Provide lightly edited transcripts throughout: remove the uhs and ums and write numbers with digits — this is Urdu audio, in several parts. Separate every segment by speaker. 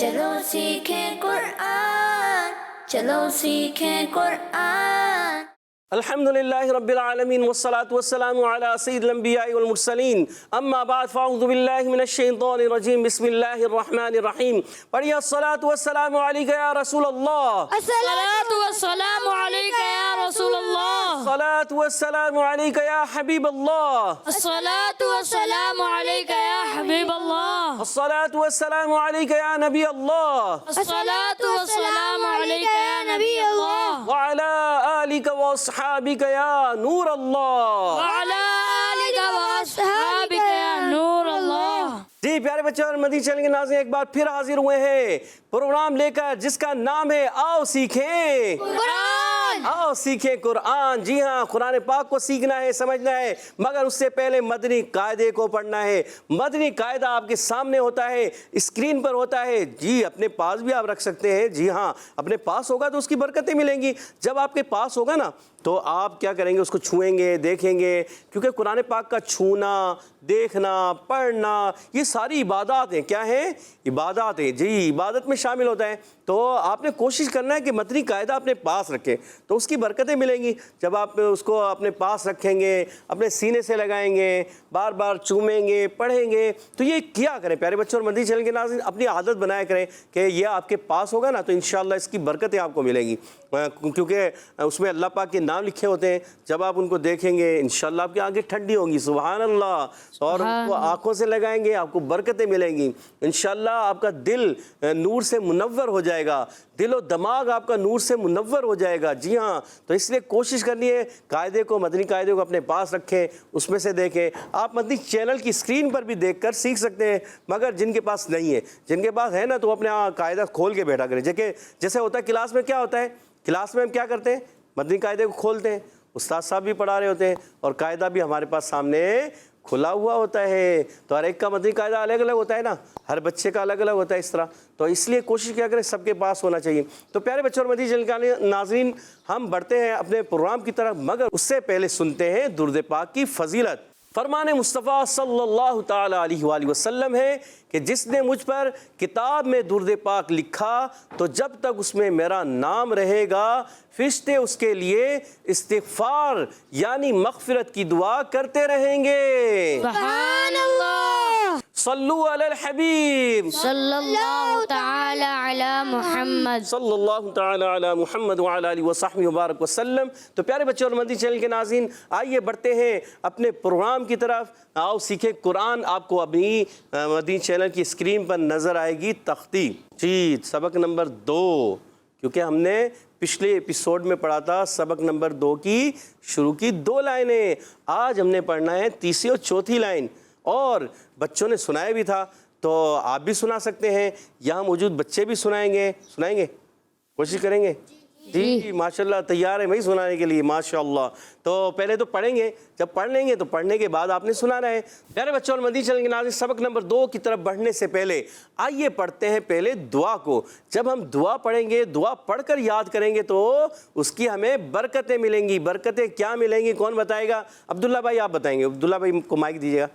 Speaker 1: چلو سیکھیں قرآن، چلو سیکھیں قرآن۔
Speaker 2: الحمدللہ رب العالمین والصلاة والسلام علی سید الانبیاء والمرسلین، اما بعد فاعوذ باللہ من الشیطان الرجیم، بسم اللہ الرحمن الرحیم۔ پڑھیے الصلاة والسلام علیک یا رسول اللہ،
Speaker 3: الصلاة والسلام علیک یا رسول اللہ،
Speaker 2: الصلاة والسلام علیک یا حبیب اللہ،
Speaker 3: الصلاة والسلام علیک یا حبیب اللہ،
Speaker 2: الصلاة والسلام علیک یا نبی اللہ،
Speaker 3: الصلاة والسلام علیک یا نبی اللہ،
Speaker 2: وعلی آلک واصحابک یا نور اللہ،
Speaker 3: وعلی آلک واصحابک یا نور اللہ۔
Speaker 2: جی پیارے بچے اور مدنی چینل کے ناظرین، ایک بار پھر حاضر ہوئے ہیں پروگرام لے کر جس کا نام ہے آؤ سیکھیں
Speaker 3: قرآن،
Speaker 2: آؤ سیکھیں قرآن۔ جی ہاں، قرآن پاک کو سیکھنا ہے، سمجھنا ہے، مگر اس سے پہلے مدنی قاعدے کو پڑھنا ہے۔ مدنی قاعدہ آپ کے سامنے ہوتا ہے، اسکرین پر ہوتا ہے۔ جی اپنے پاس بھی آپ رکھ سکتے ہیں۔ جی ہاں، اپنے پاس ہوگا تو اس کی برکتیں ملیں گی۔ جب آپ کے پاس ہوگا نا تو آپ کیا کریں گے، اس کو چھوئیں گے، دیکھیں گے، کیونکہ قرآن پاک کا چھونا، دیکھنا، پڑھنا، یہ ساری عبادات ہیں۔ کیا ہیں؟ عبادات ہیں۔ جی عبادت میں شامل ہوتا ہے۔ تو آپ نے کوشش کرنا ہے کہ مدنی قاعدہ اپنے پاس رکھیں تو اس کی برکتیں ملیں گی۔ جب آپ اس کو اپنے پاس رکھیں گے، اپنے سینے سے لگائیں گے، بار بار چومیں گے، پڑھیں گے، تو یہ کیا کریں پیارے بچوں اور مدنی چینل کے ناظرین، اپنی عادت بنایا کریں کہ یہ آپ کے پاس ہوگا نا تو انشاءاللہ اس کی برکتیں آپ کو ملیں گی، کیونکہ اس میں اللہ پاک کے نام لکھے ہوتے ہیں۔ جب آپ ان کو دیکھیں گے انشاءاللہ آپ کی آنکھیں ٹھنڈی ہوں گی، سبحان اللہ، اور ان کو آنکھوں سے لگائیں گے، آپ کو برکتیں ملیں گی انشاءاللہ۔ آپ کا دل نور سے منور ہو جائے گا، دل و دماغ آپ کا نور سے منور ہو جائے گا۔ جی ہاں، تو اس لیے کوشش کرنی ہے قاعدے کو، مدنی قاعدے کو اپنے پاس رکھیں، اس میں سے دیکھیں۔ آپ مدنی چینل کی اسکرین پر بھی دیکھ کر سیکھ سکتے ہیں، مگر جن کے پاس نہیں ہے، جن کے پاس ہے نا، تو وہ اپنے قاعدہ کھول کے بیٹھا کریں۔ جیسے ہوتا ہے کلاس میں، کیا ہوتا ہے کلاس میں ہم کیا کرتے ہیں، مدنی قاعدے کو کھولتے ہیں، استاد صاحب بھی پڑھا رہے ہوتے ہیں اور قاعدہ بھی ہمارے پاس سامنے کھلا ہوا ہوتا ہے۔ تو ہر ایک کا مدنی قاعدہ الگ الگ ہوتا ہے نا، ہر بچے کا الگ الگ ہوتا ہے اس طرح، تو اس لیے کوشش کیا کریں سب کے پاس ہونا چاہیے۔ تو پیارے بچوں اور مدنی چینل کے ناظرین، ہم بڑھتے ہیں اپنے پروگرام کی طرف، مگر اس سے پہلے سنتے ہیں درود پاک کی فضیلت۔ فرمان مصطفیٰ صلی اللہ تعالی علیہ وآلہ وسلم ہے کہ جس نے مجھ پر کتاب میں درود پاک لکھا تو جب تک اس میں میرا نام رہے گا فرشتے اس کے لیے استغفار یعنی مغفرت کی دعا کرتے رہیں گے۔
Speaker 3: سبحان اللہ،
Speaker 2: صلو علی الحبیب
Speaker 3: صلی اللہ تعالی علی محمد،
Speaker 2: صلی اللہ تعالی علی محمد وعلی آلہ وصحبہ وبارک وسلم۔ تو پیارے بچے اور مدنی چینل کے ناظرین، آئیے بڑھتے ہیں اپنے پروگرام کی طرف۔ آؤ سیکھیں قرآن آپ کو اپنی مدنی چینل کی اسکرین پر نظر آئے گی تختی۔ جی سبق نمبر 2، کیونکہ ہم نے پچھلے ایپیسوڈ میں پڑھا تھا سبق نمبر 2 کی شروع کی 2 لائنیں۔ آج ہم نے پڑھنا ہے تیسری اور چوتھی لائن، اور بچوں نے سنایا بھی تھا تو آپ بھی سنا سکتے ہیں، یہاں موجود بچے بھی سنائیں گے کوشش کریں گے؟ جی ماشاءاللہ تیار ہے بھائی سنانے کے لیے، ماشاءاللہ۔ تو پہلے تو پڑھیں گے، جب پڑھ لیں گے تو پڑھنے کے بعد آپ نے سنانا ہے۔ پیارے بچوں اور مدنی چینل کے ناظرین، سبق نمبر 2 کی طرف بڑھنے سے پہلے آئیے پڑھتے ہیں پہلے دعا کو۔ جب ہم دعا پڑھیں گے، دعا پڑھ کر یاد کریں گے تو اس کی ہمیں برکتیں ملیں گی۔ برکتیں کیا ملیں گی، کون بتائے گا؟ عبداللہ بھائی آپ بتائیں گے، عبداللہ بھائی کو مائک دیجیے گا۔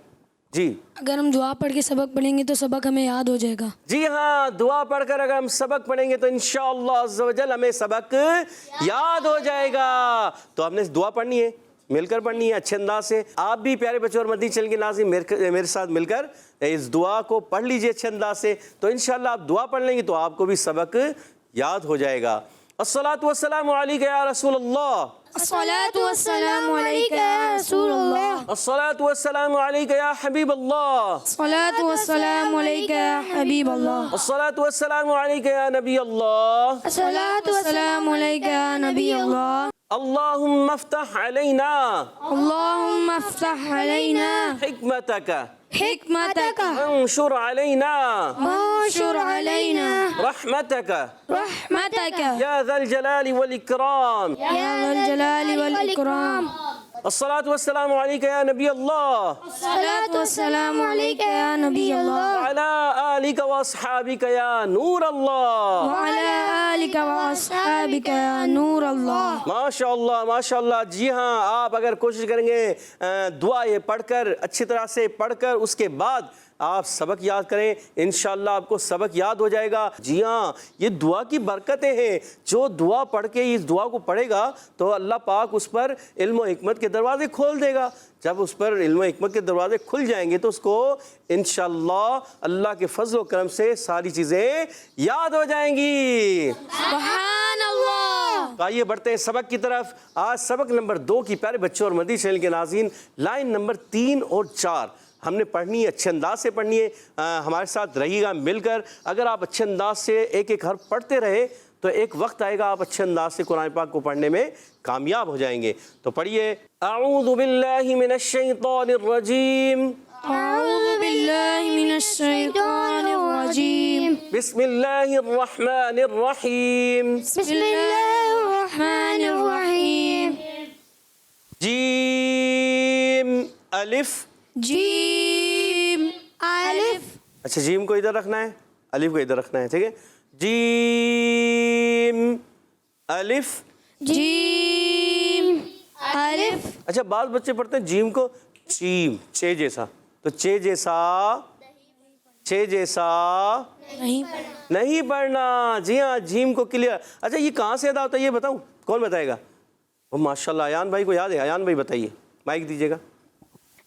Speaker 2: جی
Speaker 4: اگر ہم دعا پڑھ کے سبق پڑھیں گے تو سبق ہمیں یاد ہو جائے گا۔
Speaker 2: جی ہاں، دعا پڑھ کر اگر ہم سبق پڑھیں گے تو انشاءاللہ عز و جل ہمیں سبق یاد ہو جائے گا۔ تو ہم نے دعا پڑھنی ہے، مل کر پڑھنی ہے اچھے انداز سے۔ آپ بھی پیارے بچوں اور مدنی چینل کے ناظرین میرے ساتھ مل کر اس دعا کو پڑھ لیجئے اچھے انداز سے، تو انشاءاللہ آپ دعا پڑھ لیں گے تو آپ کو بھی سبق یاد ہو جائے گا۔ الصلاۃ والسلام علیک یا رسول اللہ،
Speaker 3: الصلاة والسلام علیک یا رسول اللہ،
Speaker 2: الصلاۃ والسلام علیک یا حبیب اللہ،
Speaker 4: الصلاۃ والسلام علیک یا حبیب اللہ،
Speaker 2: الصلاۃ والسلام علیک یا نبی اللہ،
Speaker 4: الصلاۃ والسلام علیک یا نبی اللہ۔
Speaker 2: اللہم افتح علینا
Speaker 4: اللہم افتح علینا
Speaker 2: حکمتک
Speaker 4: حکمتک
Speaker 2: انشر علینا
Speaker 4: وانشر علینا
Speaker 2: رحمتک
Speaker 4: رحمتک
Speaker 2: یا ذا الجلال والاکرام۔
Speaker 4: یا ذا الجلال والاکرام۔
Speaker 2: الصلاۃ والسلام علیک یا نبی اللہ،
Speaker 4: الصلاۃ والسلام علیک یا نبی اللہ
Speaker 2: وعلی آلک واصحابک یا نور اللہ۔
Speaker 4: وعلی آلک واصحابک یا نور اللہ۔
Speaker 2: ماشاء اللہ ماشاء اللہ۔ جی ہاں، آپ اگر کوشش کریں گے دعا یہ پڑھ کر اچھی طرح سے پڑھ کر اس کے بعد آپ سبق یاد کریں، انشاءاللہ آپ کو سبق یاد ہو جائے گا۔ جی ہاں، یہ دعا کی برکتیں ہیں، جو دعا پڑھ کے اس دعا کو پڑھے گا تو اللہ پاک اس پر علم و حکمت کے دروازے کھول دے گا۔ جب اس پر علم و حکمت کے دروازے کھل جائیں گے تو اس کو انشاءاللہ اللہ کے فضل و کرم سے ساری چیزیں یاد ہو جائیں گی۔
Speaker 3: سبحان اللہ۔
Speaker 2: تو آئیے بڑھتے ہیں سبق کی طرف۔ آج سبق نمبر 2 کی پیارے بچوں اور مدنی چینل کے ناظرین، لائن نمبر 3 اور 4 ہم نے پڑھنی ہے، اچھے انداز سے پڑھنی ہے۔ ہمارے ساتھ رہیے گا مل کر۔ اگر آپ اچھے انداز سے ایک ایک حرف پڑھتے رہے تو ایک وقت آئے گا آپ اچھے انداز سے قرآن پاک کو پڑھنے میں کامیاب ہو جائیں گے۔ تو پڑھیے، اعوذ باللہ من الشیطان الرجیم،
Speaker 4: أعوذ بالله من الشيطان الرجيم
Speaker 2: بسم اللہ الرحمن الرحیم،
Speaker 4: بسم الله الرحمن الرحيم
Speaker 2: جیم الف۔
Speaker 4: جيم ألف
Speaker 2: اچھا، جیم کو ادھر رکھنا ہے، الف کو ادھر رکھنا ہے، ٹھیک ہے؟ جیم الف۔
Speaker 4: جيم ألف
Speaker 2: اچھا، بعض بچے پڑھتے ہیں جیم کو چیم، چے جیسا، تو چے جیسا، چے جیسا نہیں پڑھنا۔ جی ہاں، جیم کو کلیئر۔ اچھا، یہ کہاں سے ادا ہوتا ہے یہ بتاؤں؟ کون بتائے گا؟ وہ ماشاءاللہ ایان بھائی کو یاد ہے، ایان بھائی بتائیے، مائک دیجیے گا۔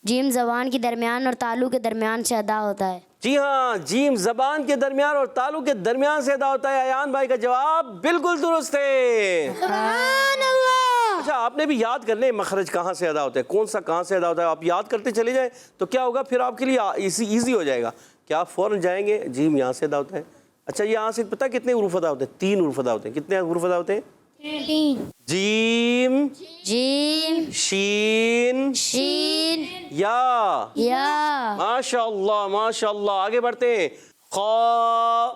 Speaker 5: جیم زبان کے درمیان اور تالو کے درمیان سے ادا ہوتا ہے۔
Speaker 2: جی ہاں، جیم زبان کے درمیان اور تالو کے درمیان سے ادا ہوتا ہے۔ ایان بھائی کا جواب بالکل درست ہے۔
Speaker 4: سبحان اللہ۔
Speaker 2: اچھا، آپ نے بھی یاد کرنے ہیں مخرج کہاں سے ادا ہوتا ہے، کون سا کہاں سے ادا ہوتا ہے۔ آپ یاد کرتے چلے جائیں تو کیا ہوگا، پھر آپ کے لیے ایزی ہو جائے گا کہ آپ فوراً جائیں گے جیم یہاں سے ادا ہوتا ہے۔ اچھا، یہاں سے پتہ کتنے حروف ادا ہوتے ہیں؟ 3 حروف ادا ہوتے ہیں۔ کتنے حروف ادا ہوتے ہیں؟ جیم،
Speaker 5: جیم
Speaker 2: شین،
Speaker 5: شین
Speaker 2: یا۔
Speaker 5: یا
Speaker 2: ماشاءاللہ ماشاءاللہ، آگے بڑھتے ہیں۔ خا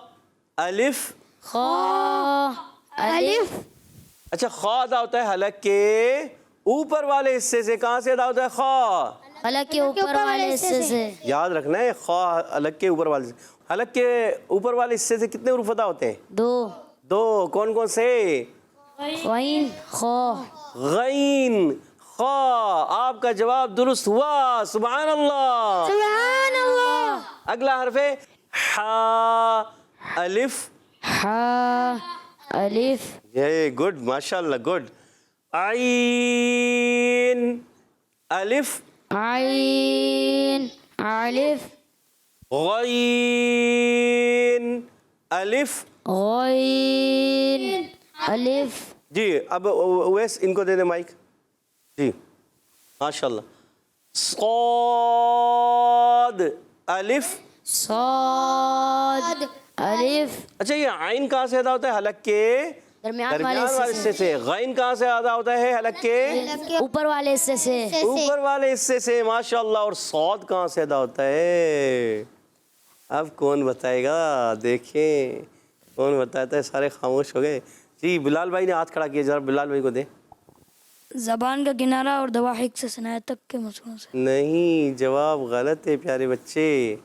Speaker 2: الف۔
Speaker 5: خا الف
Speaker 2: اچھا، خا ادا ہوتا ہے حلق کے اوپر والے حصے سے۔ کہاں سے ادا ہوتا ہے خا؟
Speaker 5: حلق کے اوپر والے حصے سے۔
Speaker 2: یاد رکھنا ہے، خا حلق کے اوپر والے سے۔ حلق کے اوپر والے حصے سے کتنے حروف ادا ہوتے ہیں؟
Speaker 5: 2
Speaker 2: کون کون سے؟
Speaker 5: غین خا
Speaker 2: غین خا۔ آپ کا جواب درست ہوا، سبحان اللہ۔
Speaker 4: سبحان اللہ۔
Speaker 2: اگلا حرف ہے حا الف۔
Speaker 5: ہا الف
Speaker 2: یہ گڈ، ماشاءاللہ گڈ۔ عین الف۔
Speaker 5: عین الف
Speaker 2: غین الف۔
Speaker 5: غین الف
Speaker 2: جی، اب اویس ان کو دے دیں مائک۔ جی ماشاءاللہ۔ صاد الف۔
Speaker 5: صاد الف
Speaker 2: اچھا، یہ عین کہاں سے ادا ہوتا ہے؟ حلق کے
Speaker 5: درمیان
Speaker 2: والے
Speaker 5: والے
Speaker 2: حصے سے۔ غین کہاں سے ادا ہوتا ہے؟ حلق کے
Speaker 5: اوپر والے حصے سے۔
Speaker 2: اوپر والے حصے سے، ماشاءاللہ۔ اور صاد کہاں سے ادا ہوتا ہے؟ اب کون بتائے گا؟ دیکھیں کون بتاتا ہے، سارے خاموش ہو گئے۔ جی، بلال بھائی نے ہاتھ کھڑا کیا، ذرا بلال بھائی کو دیں۔
Speaker 3: زبان کا کنارہ اور دواحق سے سنایت تک کے مسئلوں سے۔
Speaker 2: نہیں، جواب غلط ہے پیارے بچے۔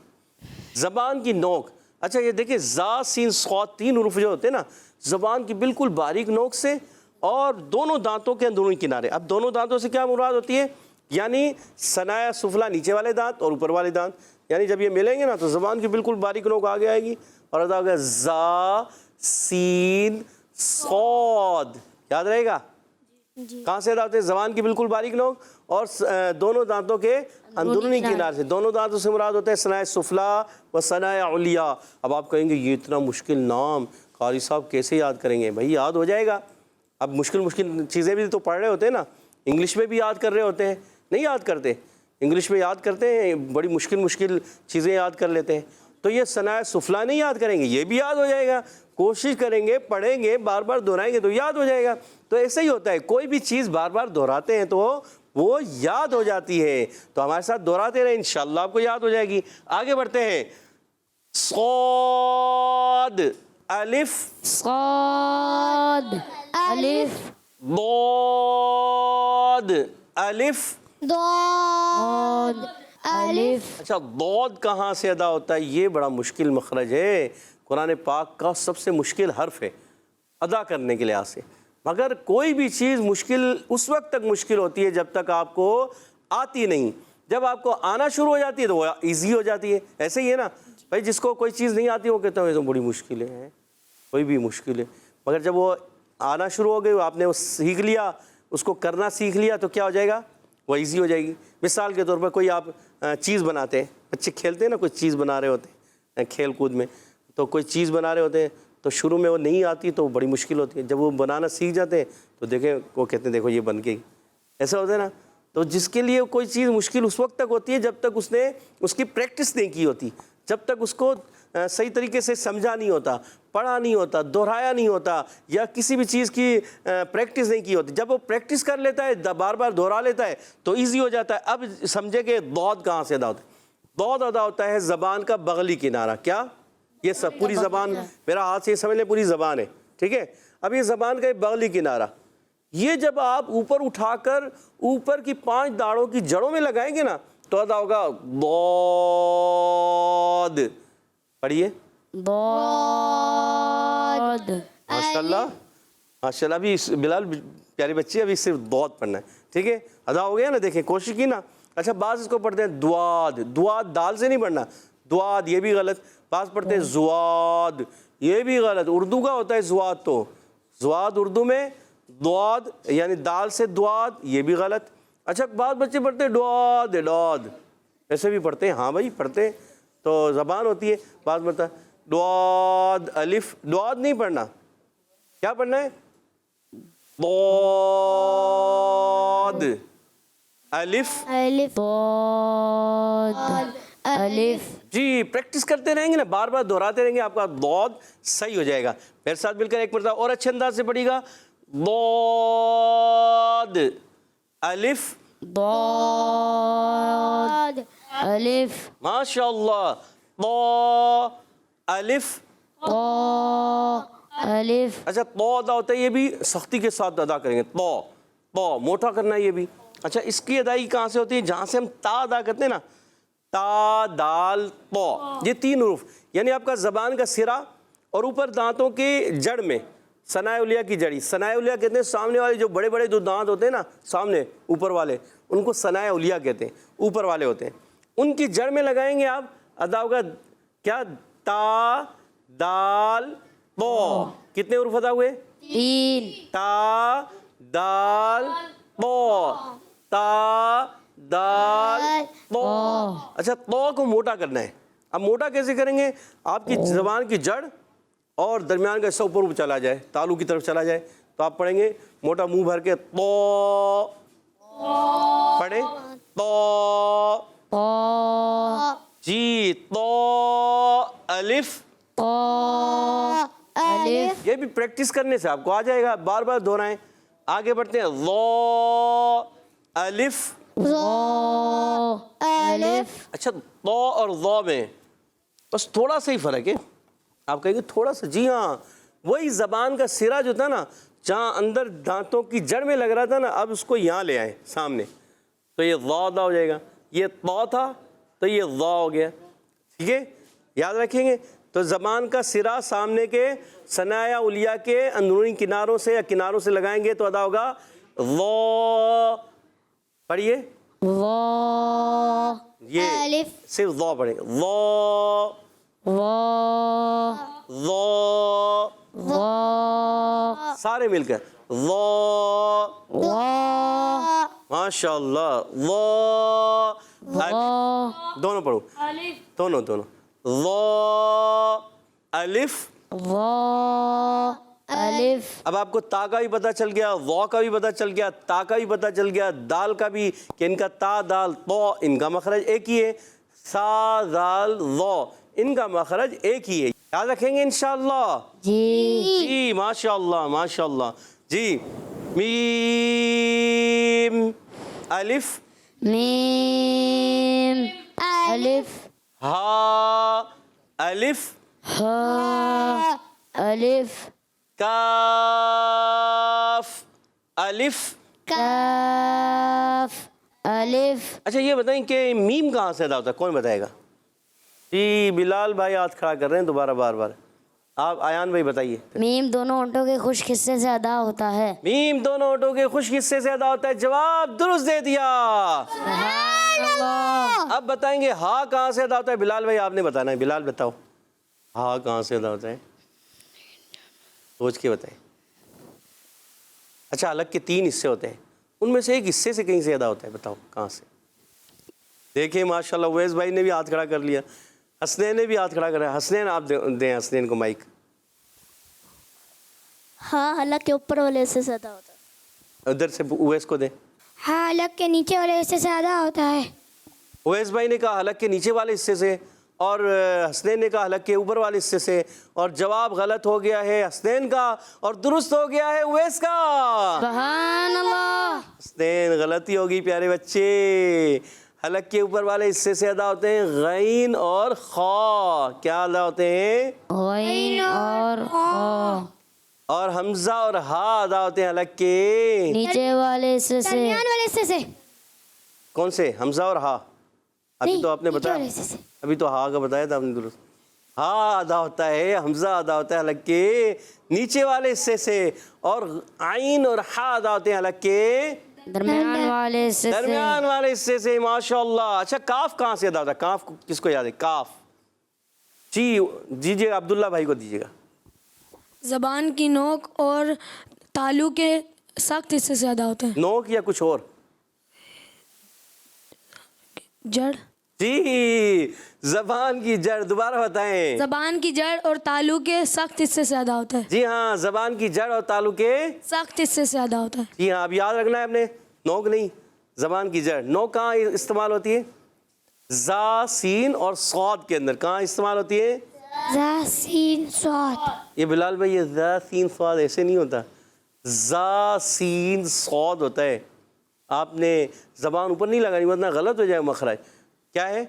Speaker 2: زبان کی نوک، اچھا یہ دیکھیں، زا سین صاد 3 حروف جو ہوتے ہیں نا، زبان کی بالکل باریک نوک سے اور دونوں دانتوں کے اندرونی کنارے۔ اب دونوں دانتوں سے کیا مراد ہوتی ہے؟ یعنی ثنایا سفلا نیچے والے دانت اور اوپر والے دانت، یعنی جب یہ ملیں گے نا تو زبان کی بالکل باریک نوک آگے آئے گی اور ادا ہوگا زا سین صاد۔ یاد رہے گا؟ کہاں سے ادا ہوتے ہیں؟ زبان کی بالکل باریک نوک اور دونوں دانتوں کے اندرونی کنارے سے۔ دونوں دانتوں سے مراد ہوتا ہے ثنایا سفلا و ثنایا علیا۔ اب آپ کہیں گے یہ اتنا مشکل نام قاری صاحب کیسے یاد کریں گے؟ بھائی یاد ہو جائے گا۔ اب مشکل چیزیں بھی تو پڑھ رہے ہوتے ہیں نا، انگلش میں بھی یاد کر رہے ہوتے ہیں، نہیں یاد کرتے؟ انگلش میں یاد کرتے ہیں، بڑی مشکل چیزیں یاد کر لیتے ہیں۔ تو یہ ثنایا سفلا نہیں یاد کریں گے، یہ بھی یاد ہو جائے گا۔ کوشش کریں گے، پڑھیں گے، بار بار دہرائیں گے تو یاد ہو جائے گا۔ تو ایسا ہی ہوتا ہے، کوئی بھی چیز بار بار دہراتے ہیں تو وہ یاد ہو جاتی ہے۔ تو ہمارے ساتھ دہراتے رہیں، انشاءاللہ آپ کو یاد ہو جائے گی۔ آگے بڑھتے ہیں۔ صاد الف۔
Speaker 5: صاد الف
Speaker 2: ضاد الف۔
Speaker 5: ضاد الف
Speaker 2: اچھا، ضاد کہاں سے ادا ہوتا ہے؟ یہ بڑا مشکل مخرج ہے، قرآن پاک کا سب سے مشکل حرف ہے ادا کرنے کے لحاظ سے۔ مگر کوئی بھی چیز مشکل اس وقت تک مشکل ہوتی ہے جب تک آپ کو آتی نہیں۔ جب آپ کو آنا شروع ہو جاتی ہے تو وہ ایزی ہو جاتی ہے. ایسے ہی ہے نا بھائی, جس کو کوئی چیز نہیں آتی وہ کہتا ہے یہ تو بڑی مشکل ہے, کوئی بھی مشکل ہے, مگر جب وہ آنا شروع ہو گئی, آپ نے وہ سیکھ لیا, اس کو کرنا سیکھ لیا, تو کیا ہو جائے گا, وہ ایزی ہو جائے گی. مثال کے طور پر کوئی آپ چیز بناتے ہیں, بچے کھیلتے ہیں نا, کوئی چیز بنا رہے ہوتے ہیں کھیل کود میں, تو کوئی چیز بنا رہے ہوتے ہیں تو شروع میں وہ نہیں آتی تو بڑی مشکل ہوتی ہے. جب وہ بنانا سیکھ جاتے ہیں تو دیکھیں وہ کہتے ہیں دیکھو یہ بن گئی. ایسا ہوتا ہے نا. تو جس کے لیے کوئی چیز مشکل اس وقت تک ہوتی ہے جب تک اس نے اس کی پریکٹس نہیں کی ہوتی, جب تک اس کو صحیح طریقے سے سمجھا نہیں ہوتا, پڑھا نہیں ہوتا, دہرایا نہیں ہوتا, یا کسی بھی چیز کی پریکٹس نہیں کی ہوتی. جب وہ پریکٹس کر لیتا ہے, بار بار دہرا لیتا ہے تو ایزی ہو جاتا ہے. اب سمجھے کہ ضاد کہاں سے ادا ہوتا ہے. ضاد ادا ہوتا ہے زبان کا بغلی کنارہ. کیا یہ سب پوری زبان, میرا ہاتھ سے یہ سمجھ لیں پوری زبان ہے, ٹھیک ہے. اب یہ زبان کا یہ بغلی کنارہ, یہ جب آپ اوپر اٹھا کر اوپر کی 5 داڑھوں کی جڑوں میں لگائیں گے نا تو ادا ہوگا ضاد. پڑھیے
Speaker 3: ضاد.
Speaker 2: ماشاءاللہ ماشاءاللہ. ابھی بلال پیارے بچے, ابھی صرف ضاد پڑھنا ہے, ٹھیک ہے. ادا ہو گیا نا, دیکھیں کوشش کی نا. اچھا بعض اس کو پڑھتے ہیں دواد, دواد دال سے نہیں پڑھنا, دواد یہ بھی غلط. بعض پڑھتے ہیں زواد, یہ بھی غلط. اردو کا ہوتا ہے زواد, تو زواد اردو میں, دواد یعنی دال سے دواد, یہ بھی غلط. اچھا بعض بچے پڑھتے ہیں ڈواد, ڈاد, ایسے بھی پڑھتے ہیں. ہاں بھائی پڑھتے ہیں, تو زبان ہوتی ہے. بعض پڑھتا ہے ڈواد الف, ڈواد نہیں پڑھنا, کیا پڑھنا ہے, ضاد الف.
Speaker 3: الف. ضاد الف.
Speaker 2: جی پریکٹس کرتے رہیں گے نا, بار بار دہراتے رہیں گے, آپ کا ضاد صحیح ہو جائے گا. میرے ساتھ مل کر ایک مرتبہ اور اچھے انداز سے پڑھیے گا. ضاد الف.
Speaker 3: ضاد الف.
Speaker 2: ماشاء اللہ. طا الف.
Speaker 3: طا الف.
Speaker 2: اچھا طا ادا ہوتا ہے, یہ بھی سختی کے ساتھ ادا کریں گے. طا, طا موٹا کرنا ہے یہ بھی. اچھا اس کی ادائیگی کہاں سے ہوتی ہے, جہاں سے ہم تا ادا کرتے ہیں نا, تا دال طا, یہ 3 حروف, یعنی آپ کا زبان کا سرا اور اوپر دانتوں کے جڑ میں ثنائے علیہ کی جڑی. ثنائے علیہ کہتے ہیں سامنے والے جو بڑے بڑے 2 دانت ہوتے ہیں نا سامنے اوپر والے, ان کو ثنائے علیہ کہتے ہیں, اوپر والے ہوتے ہیں. ان کی جڑ میں لگائیں گے آپ, ادا ہوگا کیا, تا دال طا. کتنے حروف ادا ہوئے,
Speaker 3: 3.
Speaker 2: تا دال طا, تا دال طا. اچھا طا کو موٹا کرنا ہے. اب موٹا کیسے کریں گے, آپ کی زبان کی جڑ اور درمیان کا حصہ اوپر چلا جائے, تالو کی طرف چلا جائے, تو آپ پڑھیں گے موٹا منہ بھر کے طا. پڑھیں طا. جی طا الف.
Speaker 3: طا الف.
Speaker 2: یہ بھی پریکٹس کرنے سے آپ کو آ جائے گا, بار بار دہرائیں. آگے بڑھتے ہیں ضا الف.
Speaker 3: ضا الف.
Speaker 2: اچھا طا اور ضا میں بس تھوڑا سا ہی فرق ہے. آپ کہیں گے تھوڑا سا, جی ہاں, وہی زبان کا سرا جو تھا نا, جہاں اندر دانتوں کی جڑ میں لگ رہا تھا نا, اب اس کو یہاں لے آئیں سامنے, تو یہ ضا ادا ہو جائے گا. یہ طا تھا تو یہ ضا ہو گیا, ٹھیک ہے. یاد رکھیں گے. تو زبان کا سرا سامنے کے ثنایا علیہ کے اندرونی کناروں سے یا کناروں سے لگائیں گے تو ادا ہوگا ضا. پڑھیے
Speaker 3: ضا.
Speaker 2: یہ صرف ضا پڑھیں, ضا
Speaker 3: ضا.
Speaker 2: ضا,
Speaker 3: ضا.
Speaker 2: سارے مل کر ضا.
Speaker 3: ضا.
Speaker 2: ماشاء اللہ. ضا,
Speaker 3: ضا.
Speaker 2: دونوں پڑھو, دونوں ضا الف.
Speaker 3: ضا الف.
Speaker 2: اب آپ کو تا کا بھی پتہ چل گیا, ضا کا بھی پتہ چل گیا, تا کا بھی پتہ چل گیا, دال کا بھی, کہ ان کا تا دال طا ان کا مخرج ایک ہی ہے, سا دال ضا ان کا مخرج ایک ہی ہے. یاد رکھیں گے انشاءاللہ. جی ماشاء اللہ ماشاء اللہ. جی میم الف.
Speaker 3: میم الف.
Speaker 2: ہا الف.
Speaker 3: ہا الف.
Speaker 2: کاف الف.
Speaker 3: کاف الف.
Speaker 2: اچھا یہ بتائیں کہ میم کہاں سے ادا ہوتا ہے, کون بتائے گا؟ جی بلال بھائی ہاتھ کھڑا کر رہے ہیں دوبارہ, بار بار آپ آیان بھائی بتائیے.
Speaker 5: میم دونوں اونٹوں کے خشک حصے سے ادا ہوتا ہے.
Speaker 2: میم دونوں اونٹوں کے خشک حصے سے ادا ہوتا ہے. جواب درست دے دیا. اب بتائیں گے ہا کہاں سے ادا ہوتا ہے. بلال بھائی آپ نے بتانا ہے. بلال بتاؤ ہا کہاں سے ادا ہوتا ہے, سوچ کے بتائیں. اچھا حلق کے 3 حصے ہوتے ہیں, ان میں سے ایک حصے سے کہیں سے ادا ہوتا ہے, بتاؤ کہاں سے. دیکھیں ماشاءاللہ اویس بھائی نے بھی ہاتھ کھڑا کر لیا, حسنین نے بھی ہاتھ کھڑا کرا. حسنین آپ دیں حسنین کو مائک.
Speaker 1: ہاں حلق کے اوپر والے حصے سے ادا ہوتا ہے.
Speaker 2: ادھر سے اویس کو دیں.
Speaker 4: ہاں حلق کے نیچے والے حصے سے ادا ہوتا ہے.
Speaker 2: اویس بھائی نے کہا حلق کے نیچے والے حصے سے, اور حسنین نے کہا حلق کے اوپر والے حصے سے, اور جواب غلط ہو گیا ہے حسنین کا اور درست ہو گیا ہے اویس کا.
Speaker 5: سبحان اللہ.
Speaker 2: حسنین غلطی ہوگی پیارے بچے. حلق کے اوپر والے حصے سے ادا ہوتے ہیں غین اور خا. کیا ادا ہوتے ہیں؟
Speaker 5: غین اور خا.
Speaker 2: اور حمزہ اور ہا ادا ہوتے ہیں حلق کے
Speaker 5: نیچے والے حصے سے.
Speaker 4: درمیان والے حصے سے.
Speaker 2: کون سے؟ حمزہ اور ہا. ابھی تو آپ نے بتایا, ابھی تو ہا کا بتایا تھا آپ نے درست. ہا ادا ہوتا ہے, حمزہ ادا ہوتا ہے حلق کے نیچے والے حصے سے, اور عین اور ہا ادا ہوتے ہیں حلق کے
Speaker 5: درمیان والے حصے سے.
Speaker 2: درمیان والے حصے سے. ماشاءاللہ. اچھا کاف کہاں سے ادا ہوتا ہے؟ کاف کس کو یاد ہے؟ کاف جی دیجیے عبداللہ بھائی کو دیجیے گا.
Speaker 4: زبان کی نوک اور تالو کے سخت حصے سے ادا ہوتا ہے.
Speaker 2: نوک یا کچھ اور؟
Speaker 4: جڑ.
Speaker 2: جی زبان کی جڑ. دوبارہ بتائیں.
Speaker 4: زبان کی جڑ اور تالو کے سخت حصے سے ادا ہوتا ہے.
Speaker 2: جی ہاں زبان کی جڑ اور تالو کے
Speaker 4: سخت حصے سے ادا ہوتا ہے.
Speaker 2: جی ہاں اب یاد رکھنا ہے آپ نے, نوک نہیں, زبان کی جڑ. نوک کہاں استعمال ہوتی ہے؟ زا سین اور صاد کے اندر. کہاں استعمال ہوتی ہے؟
Speaker 4: زا سین صاد.
Speaker 2: یہ بلال بھائی یہ زا سین صاد ایسے نہیں ہوتا, زا سین صاد ہوتا ہے. آپ نے زبان اوپر نہیں لگانی ورنہ غلط ہو جائے مخرج. کیا ہے؟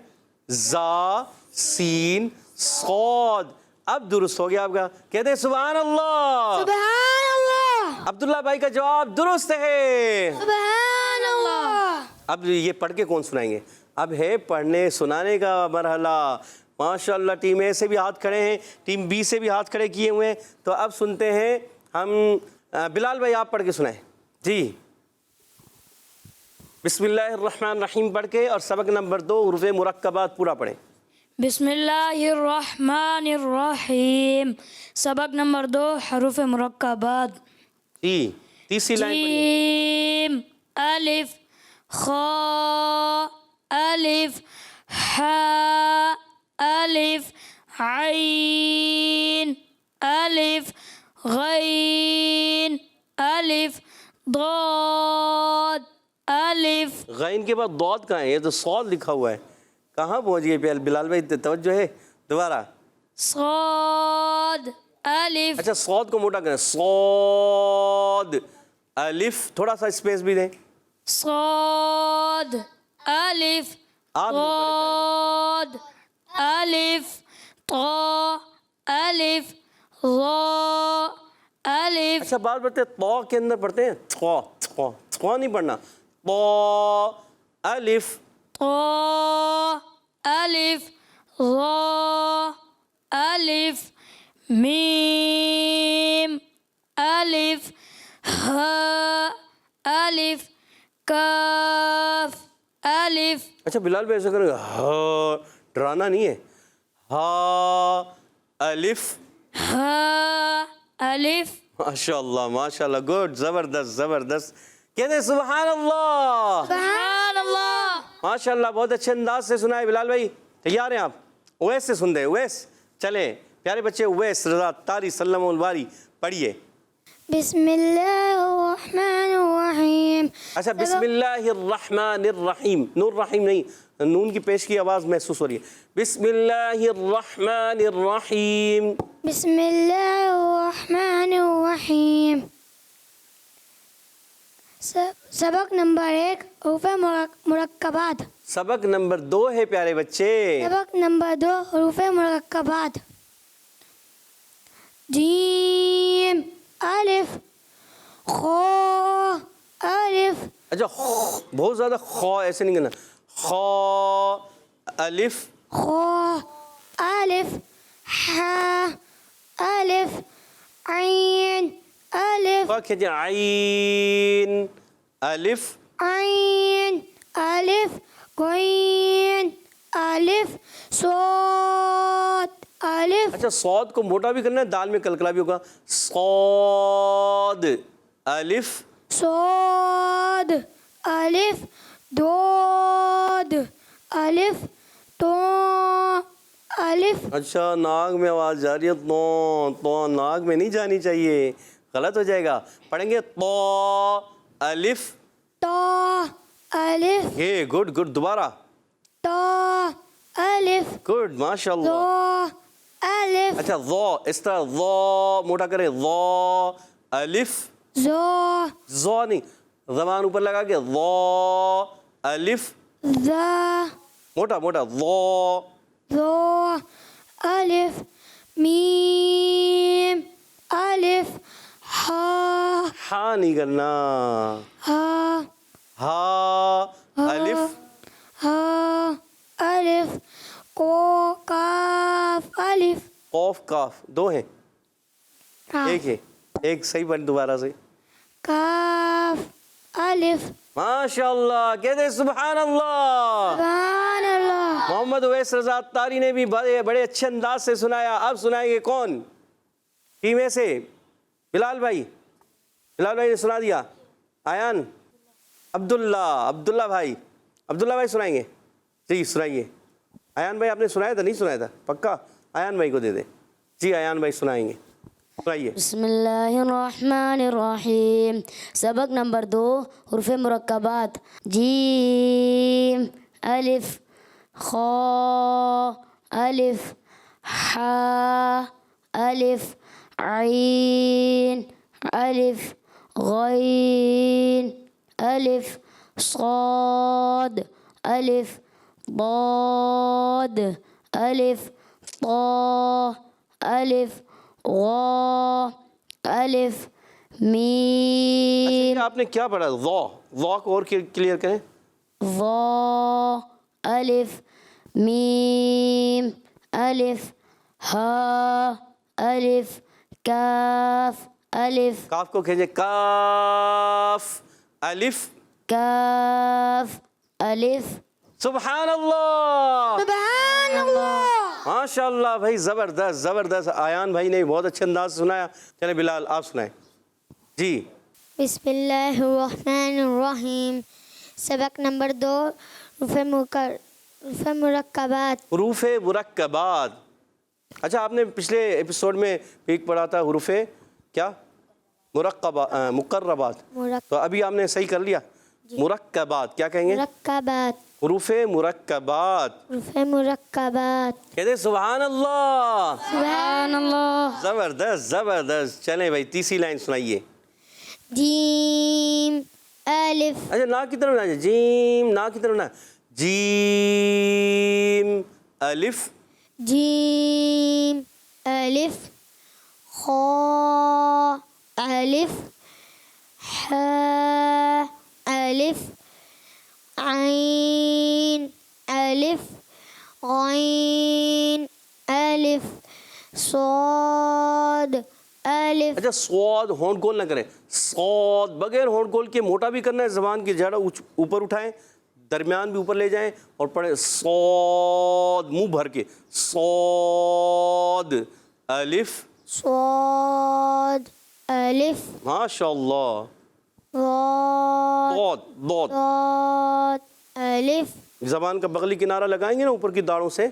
Speaker 2: زا سین صاد. اب درست ہو گیا آپ کا. کہتے ہیں سبحان اللہ.
Speaker 4: سبحان اللہ.
Speaker 2: عبداللہ بھائی کا جواب درست ہے.
Speaker 4: سبحان اللہ.
Speaker 2: اب یہ پڑھ کے کون سنائیں گے؟ اب ہے پڑھنے سنانے کا مرحلہ. ماشاءاللہ ٹیم اے سے بھی ہاتھ کھڑے ہیں, ٹیم بی سے بھی ہاتھ کھڑے کیے ہوئے ہیں. تو اب سنتے ہیں ہم. بلال بھائی آپ پڑھ کے سنائیں. جی بسم اللہ الرحمن الرحیم پڑھ کے, اور سبق نمبر 2 حروف مرکبات پورا پڑھیں.
Speaker 3: بسم اللہ الرحمن الرحیم. سبق نمبر 2 حروف مرکبات.
Speaker 2: جی تیسری لائن پڑھیں.
Speaker 3: جیم الف خا الف حا الف عین الف غین الف ضاد الف.
Speaker 2: غین کے بعد ضاد کہاں ہے؟ یہ تو صاد لکھا ہوا ہے. کہاں پہنچ گئے بلال بھائی؟ توجہ ہے. دوبارہ
Speaker 3: صاد الف.
Speaker 2: اچھا صاد کو موٹا کریں. صاد الف. تھوڑا سا اسپیس بھی دیں.
Speaker 3: صاد الف
Speaker 2: آپ
Speaker 3: ضاد الف طا الف ظا الف.
Speaker 2: اچھا بات بڑھتے ہیں طا کے اندر پڑھتے ہیں. طا نہیں پڑھنا. طا الف
Speaker 3: طا الف ظا الف میم الف ہا الف کاف الف.
Speaker 2: اچھا بلال بھائی ایسا کریں گے ہا, ڈرانا نہیں ہے. ہا الف
Speaker 3: ہا الف.
Speaker 2: ماشاءاللہ ماشاءاللہ گڈ. زبردست زبردست. کہتے ہیں سبحان اللہ.
Speaker 3: سبحان اللہ.
Speaker 2: ماشاءاللہ بہت اچھے انداز سے سنا ہے. بلال بھائی تیار ہیں آپ؟ اویس سے سن دیں. اویس چلیں پیارے بچے. اویس رضا طاری سلم الباری پڑھیے.
Speaker 4: بسم اللہ الرحمن الرحیم.
Speaker 2: اچھا بسم اللہ الرحمن الرحیم. نور رحیم نہیں, نون کی پیش کی آواز محسوس ہو رہی ہے. بسم اللہ الرحمن الرحیم.
Speaker 4: بسم اللہ الرحمن الرحیم. سبق نمبر 1 حروف مرکبات.
Speaker 2: سبق نمبر 2 ہے پیارے بچے.
Speaker 4: سبق نمبر 2 حروف مرکبات. جیم الف خا الف.
Speaker 2: اچھا بہت زیادہ خا ایسے نہیں کرنا. خا الف
Speaker 4: خا الف حا الف
Speaker 1: ألف عين ألف
Speaker 2: کھینچیں عین الف
Speaker 1: عين ألف غين ألف صاد ألف
Speaker 2: اچھا صاد کو موٹا بھی کرنا ہے, دال میں کلکلا بھی ہوگا. صاد الف
Speaker 1: صاد ألف ضاد ألف تو ألف.
Speaker 2: اچھا ناک میں آواز جا رہی ہے, تو ناک میں نہیں جانی چاہیے, غلط ہو جائے گا. پڑھیں گے تو الف
Speaker 1: تا ألف
Speaker 2: یہ گڈ گڈ, دوبارہ
Speaker 1: تا ألف
Speaker 2: گڈ ماشاء اللہ.
Speaker 1: ضا ألف
Speaker 2: اچھا ضو, اس طرح ضو موٹا کریں, ضو الف
Speaker 1: ضا
Speaker 2: ضو نہیں, زبان اوپر لگا کے ضو الف
Speaker 1: ذا
Speaker 2: موٹا موٹا ضو.
Speaker 1: ضا ألف ميم ألف ها
Speaker 2: ہا نہیں کرنا,
Speaker 1: ها
Speaker 2: ہا الف
Speaker 1: ها ألف قو كاف ألف
Speaker 2: قوف کاف, دو ہیں ایک ہے, ایک صحیح پڑھ دوبارہ سے.
Speaker 1: كاف ألف
Speaker 2: ماشاء اللہ, کہتے ہیں سبحان اللہ.
Speaker 1: سبحان اللہ.
Speaker 2: محمد اویس رضا تاری نے بھی بڑے اچھے انداز سے سنایا. اب سنائیں گے کون ٹیم میں سے؟ بلال بھائی, بلال بھائی نے سنا دیا. آیان عبداللہ بھائی سنائیں گے. جی سنائیے. آیان بھائی آپ نے سنایا تھا, نہیں سنایا تھا؟ پکا آیان بھائی کو دے دیں. جی آیان بھائی سنائیں گے, سنائیے.
Speaker 5: بسم اللہ الرحمن الرحیم. سبق نمبر 2 حروف مرکبات. جیم الف خا الف حا الف عین الف غین الف صاد الف ضاد الف طا الف غا الف میم.
Speaker 2: آپ نے کیا پڑھا؟ ضو کو اور کلیئر کریں.
Speaker 5: ضا الف میم الف ہا الف کاف الف
Speaker 2: کاف کو کھینچے, کاف الف
Speaker 5: کاف الف.
Speaker 2: سبحان اللہ
Speaker 1: سبحان اللہ.
Speaker 2: ماشاء اللہ بھائی, زبردست زبردست. آیان بھائی نے بہت اچھے انداز سے سنایا. چلے بلال آپ سنائیں. جی
Speaker 1: بسم اللہ الرحمن الرحیم. سبق نمبر 2 حروف مرکبات.
Speaker 2: حروف مرکبات. اچھا آپ نے پچھلے ایپیسوڈ میں ایک پڑھا تھا حروف کیا مقربات, تو ابھی آپ نے صحیح کر لیا. مرکبات کیا کہیں گے؟
Speaker 1: مرکبات
Speaker 2: حروف مرکبات.
Speaker 1: حروف مرکبات.
Speaker 2: کہتے سبحان اللہ.
Speaker 3: سبحان اللہ.
Speaker 2: زبردست زبردست. چلیں بھائی تیسری لائن سنائیے.
Speaker 1: جیم الف
Speaker 2: اچھا نا کی طرف نہ, جیم نا کی طرف نہ, جیم الف
Speaker 1: جیم الف خا الف حا الف عین الف غین الف صاد الف.
Speaker 2: اچھا سواد ہونٹ گول نہ کریں, سواد بغیر ہونٹ گول کے موٹا بھی کرنا ہے. زبان کی جڑ اوپر اٹھائیں, درمیان بھی اوپر لے جائیں اور پڑھیں صاد, منہ بھر کے. صاد الف
Speaker 1: صاد الف
Speaker 2: ماشاء اللہ.
Speaker 1: ضاد
Speaker 2: ضاد
Speaker 1: ضاد الف
Speaker 2: زبان کا بغلی کنارہ لگائیں گے نا اوپر کی داڑھوں سے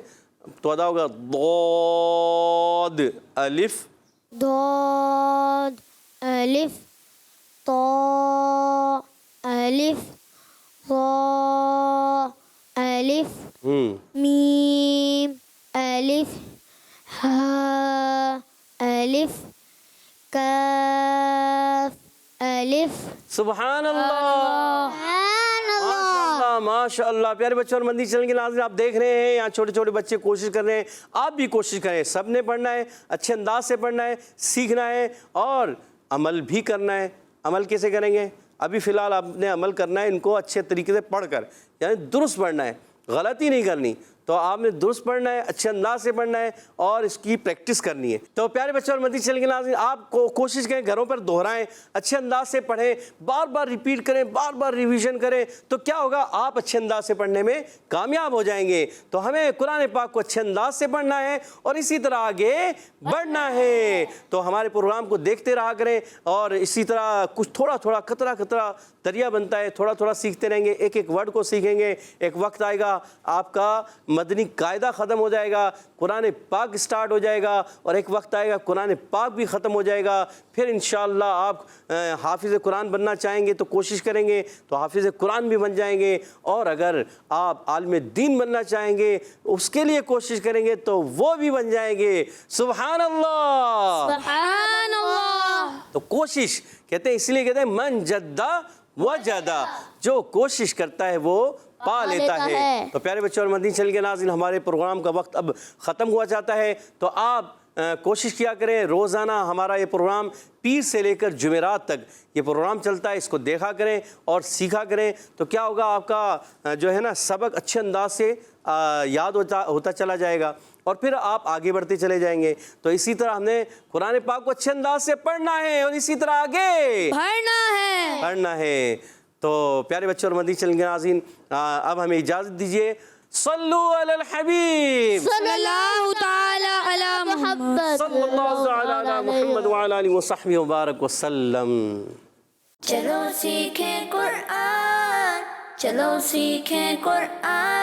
Speaker 2: تو ادا ہوگا ضاد الف
Speaker 1: ضاد الف طا الف ظا الف میم الف ہا الف کاف الف.
Speaker 2: سبحان اللہ ماشاء اللہ. پیارے بچوں اور مندی چینل کے ناظرین, آپ دیکھ رہے ہیں یہاں چھوٹے چھوٹے بچے کوشش کر رہے ہیں. آپ بھی کوشش کریں, سب نے پڑھنا ہے, اچھے انداز سے پڑھنا ہے, سیکھنا ہے اور عمل بھی کرنا ہے. عمل کیسے کریں گے؟ ابھی فی الحال آپ نے عمل کرنا ہے ان کو اچھے طریقے سے پڑھ کر, یعنی درست پڑھنا ہے, غلطی نہیں کرنی. تو آپ نے درست پڑھنا ہے, اچھے انداز سے پڑھنا ہے اور اس کی پریکٹس کرنی ہے. تو پیارے بچوں اور مدنی چینل کے ناظرین, آپ کو کوشش کریں گھروں پر دہرائیں, اچھے انداز سے پڑھیں, بار بار ریپیٹ کریں, بار بار ریویژن کریں, تو کیا ہوگا, آپ اچھے انداز سے پڑھنے میں کامیاب ہو جائیں گے. تو ہمیں قرآن پاک کو اچھے انداز سے پڑھنا ہے اور اسی طرح آگے بڑھنا ہے. تو ہمارے پروگرام کو دیکھتے رہا کریں اور اسی طرح کچھ تھوڑا تھوڑا قطرہ قطرہ دریا بنتا ہے, تھوڑا تھوڑا سیکھتے رہیں گے, ایک ایک ورڈ کو سیکھیں گے. ایک وقت آئے گا آپ کا مدنی قاعدہ ختم ہو جائے گا, قرآن پاک سٹارٹ ہو جائے گا, اور ایک وقت آئے گا قرآن پاک بھی ختم ہو جائے گا. پھر انشاءاللہ آپ حافظ قرآن بننا چاہیں گے تو کوشش کریں گے تو حافظ قرآن بھی بن جائیں گے, اور اگر آپ عالم دین بننا چاہیں گے اس کے لیے کوشش کریں گے تو وہ بھی بن جائیں گے. سبحان اللہ,
Speaker 3: سبحان اللہ.
Speaker 2: تو کوشش کہتے ہیں, اس لیے کہتے ہیں من جدہ وجدہ, جو کوشش کرتا ہے وہ پا لیتا ہے. تو پیارے بچوں اور مدنی چینل کے ناظرین, ہمارے پروگرام کا وقت اب ختم ہوا جاتا ہے, تو آپ کوشش کیا کریں روزانہ ہمارا یہ پروگرام پیر سے لے کر جمعرات تک یہ پروگرام چلتا ہے, اس کو دیکھا کریں اور سیکھا کریں. تو کیا ہوگا, آپ کا جو ہے نا سبق اچھے انداز سے یاد ہوتا چلا جائے گا اور پھر آپ آگے بڑھتے چلے جائیں گے. تو اسی طرح ہم نے قرآن پاک کو اچھے انداز سے پڑھنا ہے اور اسی طرح آگے بڑھنا ہے. تو پیارے بچوں اور مدنی چینل کے ناظرین, اب ہمیں اجازت دیجیے. صلو علی الحبیب
Speaker 3: صلی اللہ تعالی علی محمد.
Speaker 2: صلی اللہ تعالی علی محمد وعلی آلہ وصحبہ وبارک وسلم.
Speaker 6: چلو سیکھیں قرآن, چلو سیکھیں قرآن.